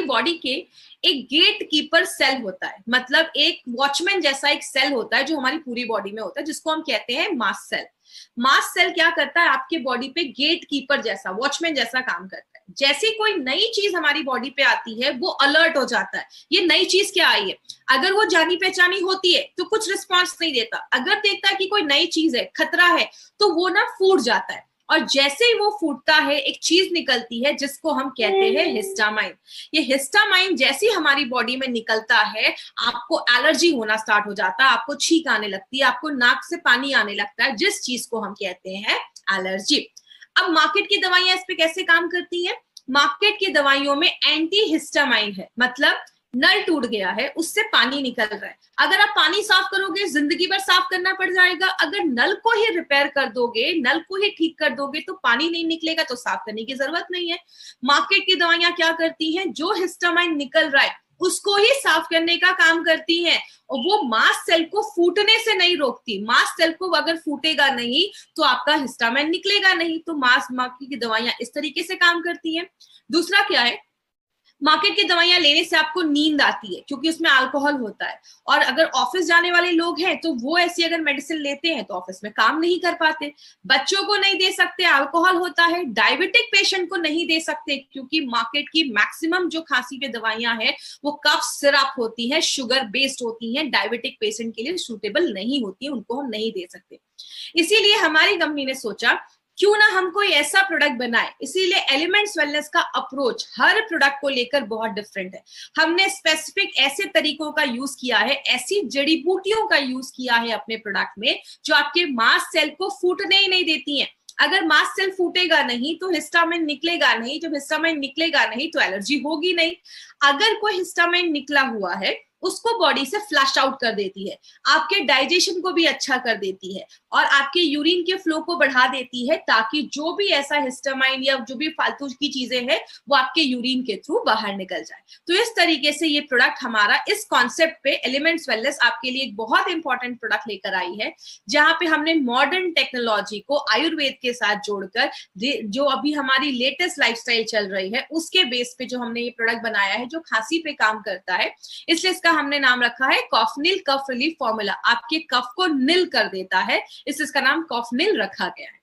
Body के एक gate keeper cell होता है, मतलब एक वॉचमैन जैसा एक सेल होता है जो हमारी पूरी बॉडी में होता है, जिसको हम कहते हैं मास्ट सेल। मास्ट सेल क्या करता है, आपके बॉडी पे गेट कीपर जैसा, वॉचमैन जैसा काम करता है। जैसे कोई नई चीज हमारी बॉडी पे आती है वो अलर्ट हो जाता है, ये नई चीज क्या आई है। अगर वो जानी पहचानी होती है तो कुछ रिस्पॉन्स नहीं देता, अगर देखता है कि कोई नई चीज है, खतरा है, तो वो ना फूट जाता है। और जैसे ही वो फूटता है एक चीज निकलती है जिसको हम कहते हैं हिस्टामाइन। ये हिस्टामाइन जैसे ही हमारी बॉडी में निकलता है आपको एलर्जी होना स्टार्ट हो जाता है, आपको छींक आने लगती है, आपको नाक से पानी आने लगता है, जिस चीज को हम कहते हैं एलर्जी। अब मार्केट की दवाइयां इस पे कैसे काम करती हैं? मार्केट की दवाइयों में एंटी हिस्टामाइन है, मतलब नल टूट गया है, उससे पानी निकल रहा है। अगर आप पानी साफ करोगे जिंदगी भर साफ करना पड़ जाएगा, अगर नल को ही रिपेयर कर दोगे, नल को ही ठीक कर दोगे तो पानी नहीं निकलेगा, तो साफ करने की जरूरत नहीं है। मार्केट की दवाइयां क्या करती हैं, जो हिस्टामाइन निकल रहा है उसको ही साफ करने का काम करती हैं, और वो मास्ट सेल को फूटने से नहीं रोकती। मास्ट सेल को अगर फूटेगा नहीं तो आपका हिस्टामाइन निकलेगा नहीं। तो मार्केट की दवाइयां इस तरीके से काम करती हैं। दूसरा क्या है, मार्केट की दवाइयां लेने से आपको नींद आती है क्योंकि उसमें अल्कोहल होता है, और अगर ऑफिस जाने वाले लोग हैं तो वो ऐसी अगर मेडिसिन लेते हैं तो ऑफिस में काम नहीं कर पाते। बच्चों को नहीं दे सकते, अल्कोहल होता है। डायबिटिक पेशेंट को नहीं दे सकते क्योंकि मार्केट की मैक्सिमम जो खांसी पे दवाइयां हैं वो कफ सिरप होती है, शुगर बेस्ड होती हैं, डायबिटिक पेशेंट के लिए सूटेबल नहीं होती है, उनको हम नहीं दे सकते। इसीलिए हमारी कंपनी ने सोचा क्यों ना हम कोई ऐसा प्रोडक्ट बनाए। इसीलिए एलिमेंट्स वेलनेस का अप्रोच हर प्रोडक्ट को लेकर बहुत डिफरेंट है। हमने स्पेसिफिक ऐसे तरीकों का यूज किया है, ऐसी जड़ी बूटियों का यूज किया है अपने प्रोडक्ट में जो आपके मास्ट सेल को फूटने ही नहीं देती हैं। अगर मास्ट सेल फूटेगा नहीं तो हिस्टामाइन निकलेगा नहीं, जब हिस्टामाइन निकलेगा नहीं तो एलर्जी होगी नहीं। अगर कोई हिस्टामाइन निकला हुआ है उसको बॉडी से फ्लश आउट कर देती है, आपके डाइजेशन को भी अच्छा कर देती है, और आपके यूरिन के फ्लो को बढ़ा देती है, ताकि जो भी ऐसा हिस्टामाइन या जो भी फालतू की चीजें हैं वो आपके यूरिन के थ्रू बाहर निकल जाए। तो इस तरीके से ये प्रोडक्ट हमारा इस कॉन्सेप्ट पे एलिमेंट्स वेलनेस आपके लिए एक बहुत इंपॉर्टेंट प्रोडक्ट लेकर आई है, जहां पे हमने मॉडर्न टेक्नोलॉजी को आयुर्वेद के साथ जोड़कर जो अभी हमारी लेटेस्ट लाइफस्टाइल चल रही है उसके बेस पे जो हमने ये प्रोडक्ट बनाया है जो खांसी पे काम करता है। इसलिए इसका हमने नाम रखा है कॉफनिल कफ रिलीफ फॉर्मूला। आपके कफ को निल कर देता है, इसलिए इसका नाम कॉफनिल रखा गया है।